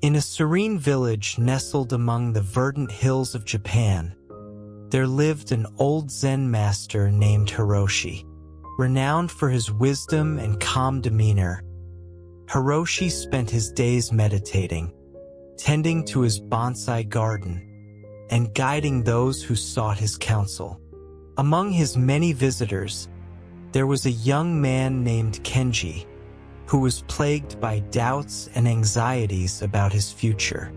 In a serene village nestled among the verdant hills of Japan, there lived an old Zen master named Hiroshi. Renowned for his wisdom and calm demeanor, Hiroshi spent his days meditating, tending to his bonsai garden, and guiding those who sought his counsel. Among his many visitors, there was a young man named Kenji, who was plagued by doubts and anxieties about his future.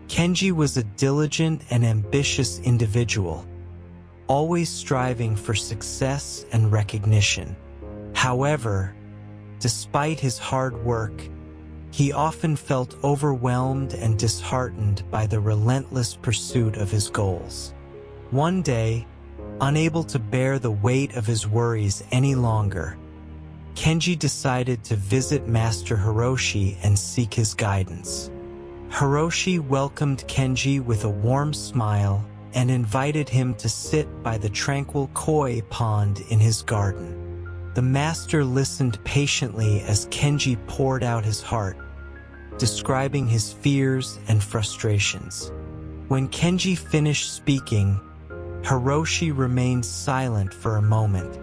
Kenji was a diligent and ambitious individual, always striving for success and recognition. However, despite his hard work, he often felt overwhelmed and disheartened by the relentless pursuit of his goals. One day, unable to bear the weight of his worries any longer, Kenji decided to visit Master Hiroshi and seek his guidance. Hiroshi welcomed Kenji with a warm smile and invited him to sit by the tranquil koi pond in his garden. The master listened patiently as Kenji poured out his heart, describing his fears and frustrations. When Kenji finished speaking, Hiroshi remained silent for a moment,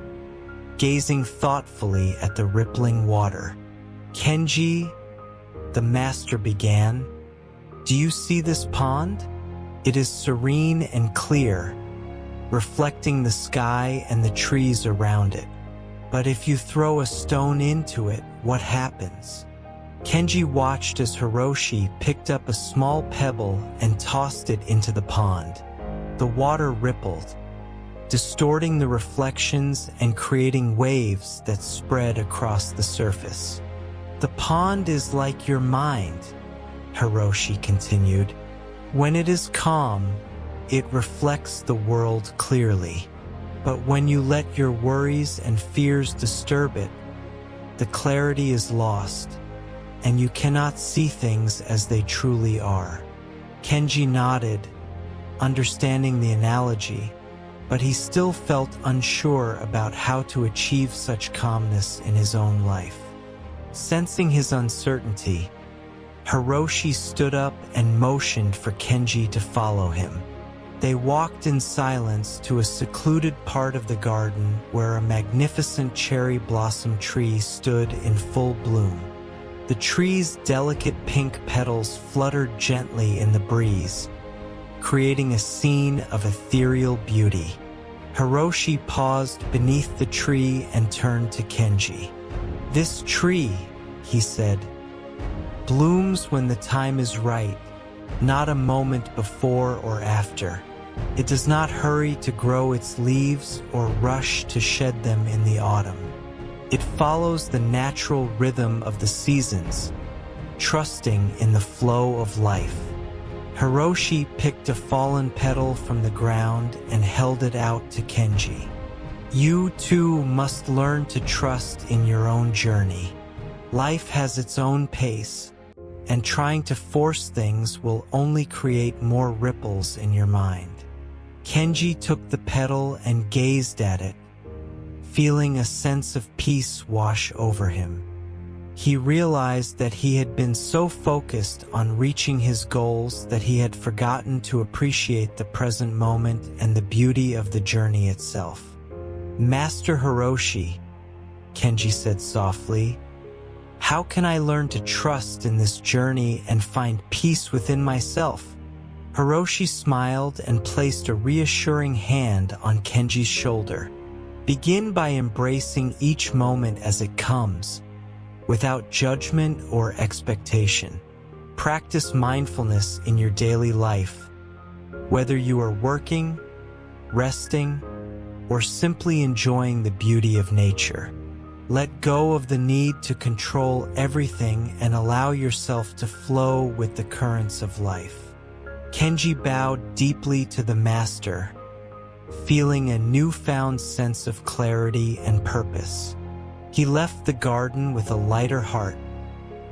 gazing thoughtfully at the rippling water. "Kenji," the master began, "do you see this pond? It is serene and clear, reflecting the sky and the trees around it. But if you throw a stone into it, what happens?" Kenji watched as Hiroshi picked up a small pebble and tossed it into the pond. The water rippled, distorting the reflections and creating waves that spread across the surface. "The pond is like your mind," Hiroshi continued. "When it is calm, it reflects the world clearly. But when you let your worries and fears disturb it, the clarity is lost, and you cannot see things as they truly are." Kenji nodded, understanding the analogy, but he still felt unsure about how to achieve such calmness in his own life. Sensing his uncertainty, Hiroshi stood up and motioned for Kenji to follow him. They walked in silence to a secluded part of the garden where a magnificent cherry blossom tree stood in full bloom. The tree's delicate pink petals fluttered gently in the breeze, creating a scene of ethereal beauty. Hiroshi paused beneath the tree and turned to Kenji. "This tree," he said, "blooms when the time is right, not a moment before or after. It does not hurry to grow its leaves or rush to shed them in the autumn. It follows the natural rhythm of the seasons, trusting in the flow of life." Hiroshi picked a fallen petal from the ground and held it out to Kenji. "You too must learn to trust in your own journey. Life has its own pace, and trying to force things will only create more ripples in your mind." Kenji took the petal and gazed at it, feeling a sense of peace wash over him. He realized that he had been so focused on reaching his goals that he had forgotten to appreciate the present moment and the beauty of the journey itself. "Master Hiroshi," Kenji said softly, "how can I learn to trust in this journey and find peace within myself?" Hiroshi smiled and placed a reassuring hand on Kenji's shoulder. "Begin by embracing each moment as it comes, without judgment or expectation. Practice mindfulness in your daily life, whether you are working, resting, or simply enjoying the beauty of nature. Let go of the need to control everything and allow yourself to flow with the currents of life." Kenji bowed deeply to the master, feeling a newfound sense of clarity and purpose. He left the garden with a lighter heart,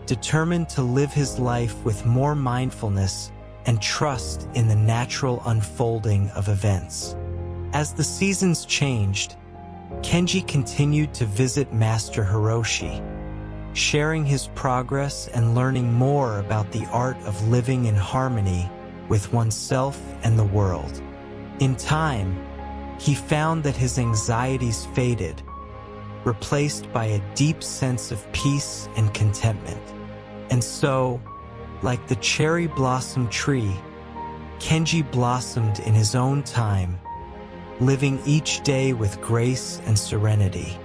determined to live his life with more mindfulness and trust in the natural unfolding of events. As the seasons changed, Kenji continued to visit Master Hiroshi, sharing his progress and learning more about the art of living in harmony with oneself and the world. In time, he found that his anxieties faded, replaced by a deep sense of peace and contentment. And so, like the cherry blossom tree, Kenji blossomed in his own time, living each day with grace and serenity.